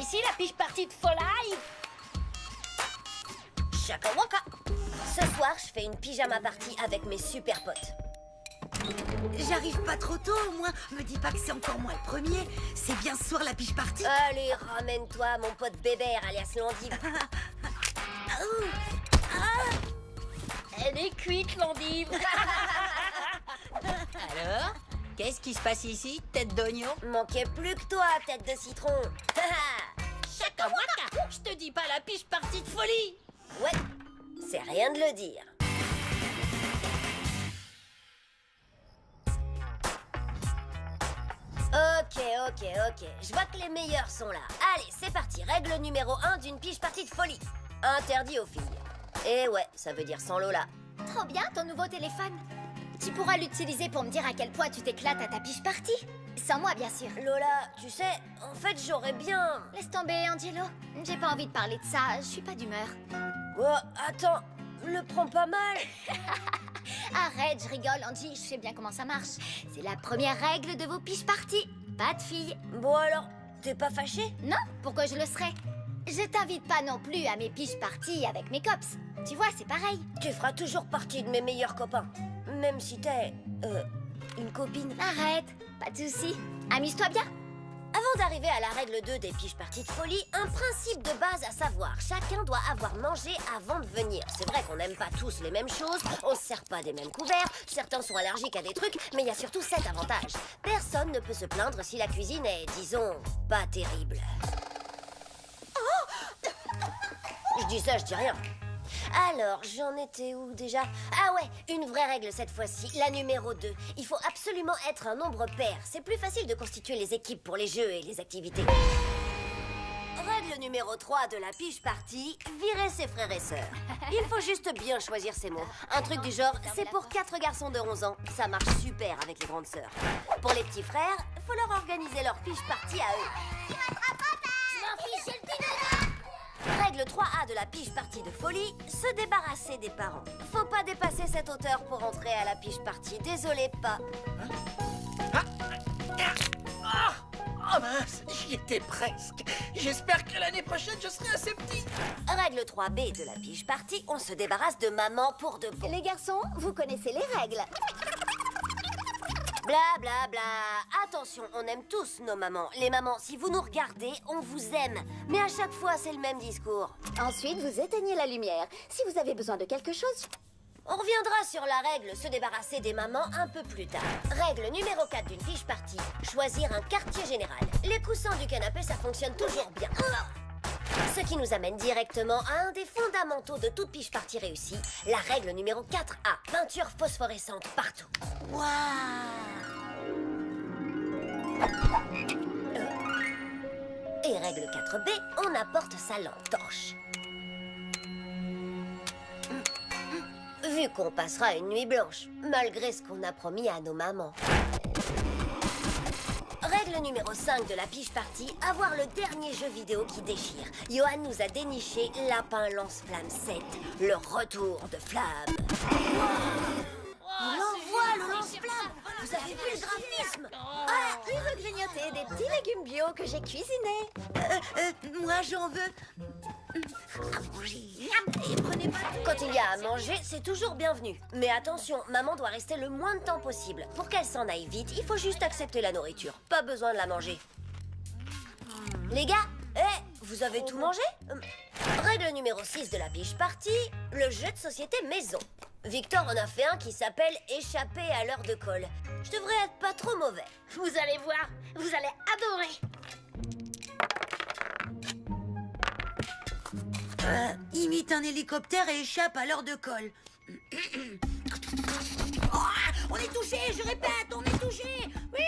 ici la piche partie de Folie. Chaka waka. Ce soir, je fais une pyjama party avec mes super potes. J'arrive pas trop tôt, au moins. Me dis pas que c'est encore moi le premier. C'est bien ce soir la piche party. Allez, ramène-toi, mon pote Bébert, alias Landive. Elle est cuite, l'endive. Alors, qu'est-ce qui se passe ici, tête d'oignon? Manquait plus que toi, tête de citron. Chaka waka. Je te dis pas la piche partie de Folie. Ouais, c'est rien de le dire. Ok. Je vois que les meilleurs sont là. Allez, c'est parti. Règle numéro 1 d'une piche partie de folie. Interdit aux filles. Et ouais, ça veut dire sans Lola. Trop bien ton nouveau téléphone. Tu pourras l'utiliser pour me dire à quel point tu t'éclates à ta piche party. Sans moi, bien sûr. Lola, tu sais, en fait, j'aurais bien... Laisse tomber, Angelo. J'ai pas envie de parler de ça, je suis pas d'humeur. Oh, attends, le prends pas mal. Arrête, je rigole, Angie, je sais bien comment ça marche. C'est la première règle de vos piches parties. Pas de filles. Bon alors, t'es pas fâché? Non, pourquoi je le serais? Je t'invite pas non plus à mes piches parties avec mes cops. Tu vois, c'est pareil. Tu feras toujours partie de mes meilleurs copains. Même si t'es... une copine. Arrête, pas de soucis. Amuse-toi bien. Avant d'arriver à la règle 2 des piches parties de folie, un principe de base à savoir, chacun doit avoir mangé avant de venir. C'est vrai qu'on n'aime pas tous les mêmes choses, on se sert pas des mêmes couverts, certains sont allergiques à des trucs, mais il y a surtout cet avantage. Personne ne peut se plaindre si la cuisine est, disons, pas terrible. Je dis ça, je dis rien. Alors, j'en étais où déjà? Ah ouais, une vraie règle cette fois-ci, la numéro 2. Il faut absolument être un nombre pair. C'est plus facile de constituer les équipes pour les jeux et les activités. Règle numéro 3 de la piche party, virer ses frères et sœurs. Il faut juste bien choisir ses mots. Un truc du genre, c'est pour 4 garçons de 11 ans. Ça marche super avec les grandes sœurs. Pour les petits frères, faut leur organiser leur piche party à eux. Je m'en fiche, j'ai le dîner. Règle 3A de la piche party de folie, se débarrasser des parents. Faut pas dépasser cette hauteur pour entrer à la piche party. Désolé, pas. Oh mince, j'y étais presque. J'espère que l'année prochaine, je serai assez petit. Règle 3B de la piche party, on se débarrasse de maman pour de bon. Les garçons, vous connaissez les règles. Bla bla bla. Attention, on aime tous nos mamans. Les mamans, si vous nous regardez, on vous aime. Mais à chaque fois, c'est le même discours. Ensuite, vous éteignez la lumière. Si vous avez besoin de quelque chose... On reviendra sur la règle se débarrasser des mamans un peu plus tard. Règle numéro 4 d'une piche party, choisir un quartier général. Les coussins du canapé, ça fonctionne toujours bien. Ce qui nous amène directement à un des fondamentaux de toute piche party réussie, la règle numéro 4A, peinture phosphorescente partout. Waouh! Et règle 4B, on apporte sa lampe torche. Vu qu'on passera une nuit blanche, malgré ce qu'on a promis à nos mamans. Règle numéro 5 de la piche party, avoir le dernier jeu vidéo qui déchire. Johan nous a déniché Lapin Lance-Flamme 7, le retour de Flamme. Il envoie le lance-flamme. Vous avez vu le graphisme? Ah, il veut grignoter des petits légumes bio que j'ai cuisinés. Moi, j'en veux. À manger. Et prenez pas tout. Quand il y a à manger, c'est toujours bienvenu. Mais attention, maman doit rester le moins de temps possible. Pour qu'elle s'en aille vite, il faut juste accepter la nourriture. Pas besoin de la manger. Les gars, vous avez tout mangé? Règle numéro 6 de la piche party, le jeu de société maison. Victor en a fait un qui s'appelle Échapper à l'heure de colle. Je devrais être pas trop mauvais. Vous allez voir, vous allez adorer. Imite un hélicoptère et échappe à l'heure de colle. Oh, on est touché, je répète, on est touché. Oui,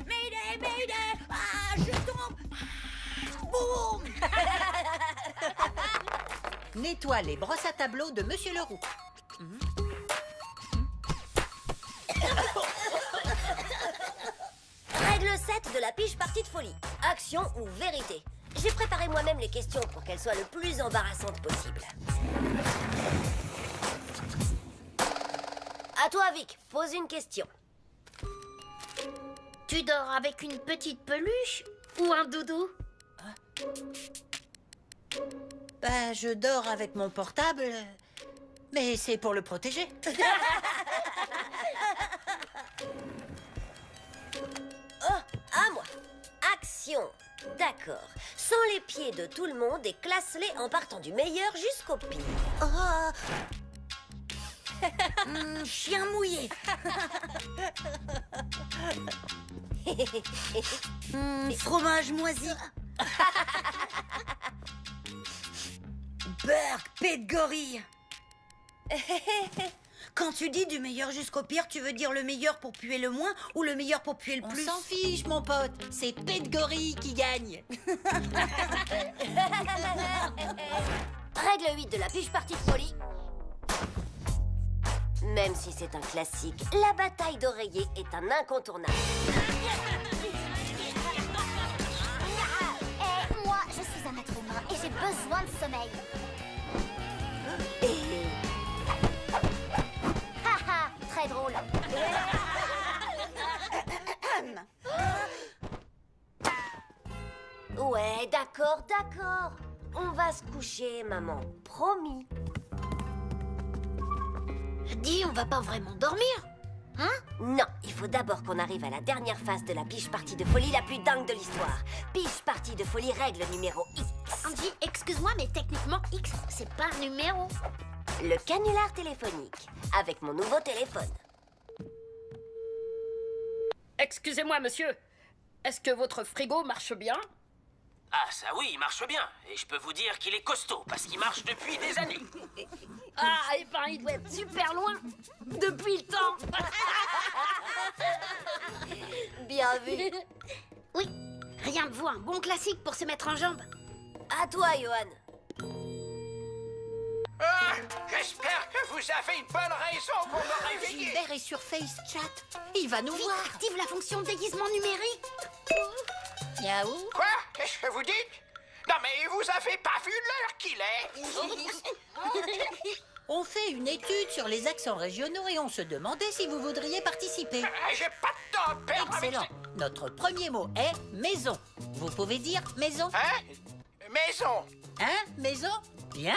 Mayday, Mayday. Ah, je tombe. Boum. Nettoie les brosses à tableau de Monsieur Leroux. Règle 7 de la piche party de folie. Action ou vérité. J'ai préparé moi-même les questions pour qu'elles soient le plus embarrassantes possible. À toi, Vic, pose une question. Tu dors avec une petite peluche ou un doudou? Bah, je dors avec mon portable, mais c'est pour le protéger. Oh, à moi. Action. D'accord. Sens les pieds de tout le monde et classe-les en partant du meilleur jusqu'au pire. Chien mouillé. Fromage moisi. Burk, paix de gorille. Quand tu dis du meilleur jusqu'au pire, tu veux dire le meilleur pour puer le moins ou le meilleur pour puer le On plus? s'en fiche, mon pote. C'est Paix de Gorille qui gagne. Règle 8 de la piche partie de folie. Même si c'est un classique, la bataille d'oreiller est un incontournable. Moi, je suis un être humain et j'ai besoin de sommeil. Haha, très drôle. Ouais, d'accord, d'accord. On va se coucher, maman. Promis. Dis, on va pas vraiment dormir? Non, il faut d'abord qu'on arrive à la dernière phase de la piche partie de folie la plus dingue de l'histoire. Piche partie de folie règle numéro X. Andy, excuse-moi, mais techniquement, X, c'est pas un numéro. Le canular téléphonique. Avec mon nouveau téléphone. Excusez-moi, monsieur. Est-ce que votre frigo marche bien? Ah, ça oui, il marche bien. Et je peux vous dire qu'il est costaud, parce qu'il marche depuis des années. Ah, et ben, il doit être super loin. Depuis le temps. Bien vu. Oui, rien de vaut un bon classique pour se mettre en jambe. À toi, Johan. Ah, j'espère que vous avez une bonne raison pour me réveiller. Gilbert est sur FaceChat. Il va nous Vite, voir. active la fonction de déguisement numérique. Miaou. Quoi? Qu'est-ce que vous dites? Non mais vous avez pas vu l'heure qu'il est? On fait une étude sur les accents régionaux et on se demandait si vous voudriez participer. J'ai pas de temps à perdre avec Excellent. Notre premier mot est maison. Vous pouvez dire maison? Hein? Maison. Hein, maison? Bien.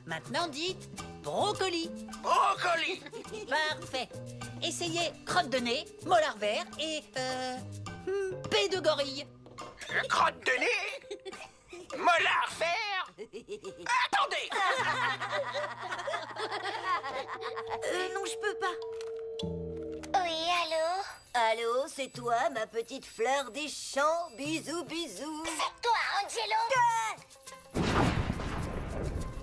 Maintenant dites brocoli. Brocoli. Parfait. Essayez crotte de nez, molar vert et paix de gorille. Crotte de nez. Molar vert. Attendez. Non, je peux pas. Oui, allô? Allô, c'est toi, ma petite fleur des champs. Bisous, bisous. Toi, Angelo?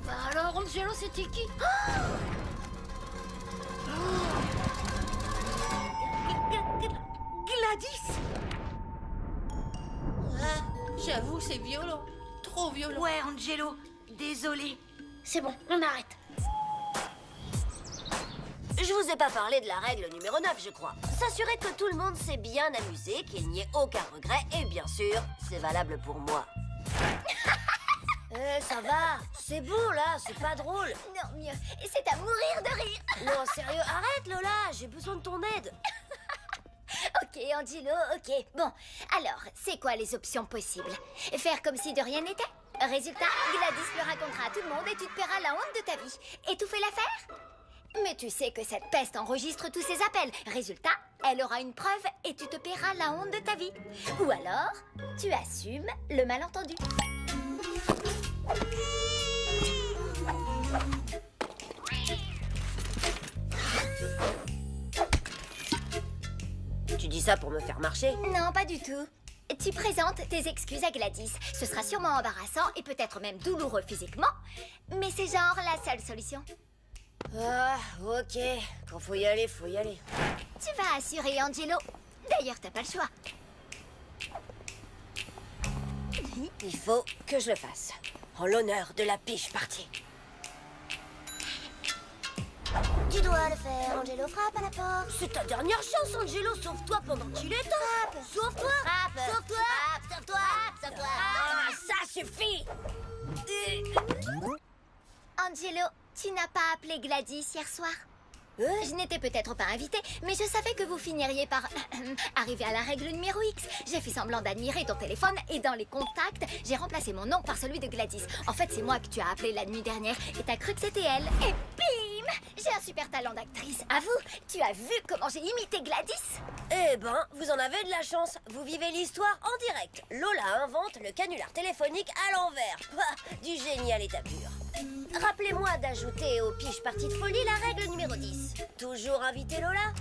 Bah alors, Angelo, c'était qui? Gladys. Ah, j'avoue, c'est violent. Trop violent. Ouais, Angelo. Désolé. C'est bon, on arrête. Je vous ai pas parlé de la règle numéro 9, je crois. S'assurer que tout le monde s'est bien amusé, qu'il n'y ait aucun regret, et bien sûr, c'est valable pour moi. Ça va, c'est bon là, c'est pas drôle. Non, mieux. Et c'est à mourir de rire. Non, sérieux, arrête Lola, j'ai besoin de ton aide. Ok, Angelo, ok. Bon, alors, c'est quoi les options possibles? Faire comme si de rien n'était? Résultat, Gladys le racontera à tout le monde et tu te paieras la honte de ta vie. Étouffer l'affaire? Mais tu sais que cette peste enregistre tous ses appels. Résultat, elle aura une preuve et tu te paieras la honte de ta vie. Ou alors, tu assumes le malentendu. Tu dis ça pour me faire marcher? Non, pas du tout. Tu présentes tes excuses à Gladys. Ce sera sûrement embarrassant et peut-être même douloureux physiquement, mais c'est genre la seule solution. Ah, ok. Quand faut y aller, faut y aller. Tu vas assurer, Angelo. D'ailleurs, t'as pas le choix. Il faut que je le fasse. En l'honneur de la piche partie. Tu dois le faire, Angelo. Frappe à la porte. C'est ta dernière chance, Angelo. Sauve-toi pendant qu'il est temps. Sauve-toi. Frappe. Sauve-toi. Sauve-toi. Sauve-toi. Ah, ça suffit. Angelo, tu n'as pas appelé Gladys hier soir? Je n'étais peut-être pas invitée, mais je savais que vous finiriez par arriver à la règle numéro X. J'ai fait semblant d'admirer ton téléphone et dans les contacts, j'ai remplacé mon nom par celui de Gladys. En fait, c'est moi que tu as appelé la nuit dernière et t'as cru que c'était elle. Et bim! J'ai un super talent d'actrice. À vous, tu as vu comment j'ai imité Gladys? Eh ben, vous en avez de la chance. Vous vivez l'histoire en direct. Lola invente le canular téléphonique à l'envers. Pouah, du génie à l'état pur. Rappelez-moi d'ajouter aux piges parties de folie la règle numéro 10. Toujours inviter Lola?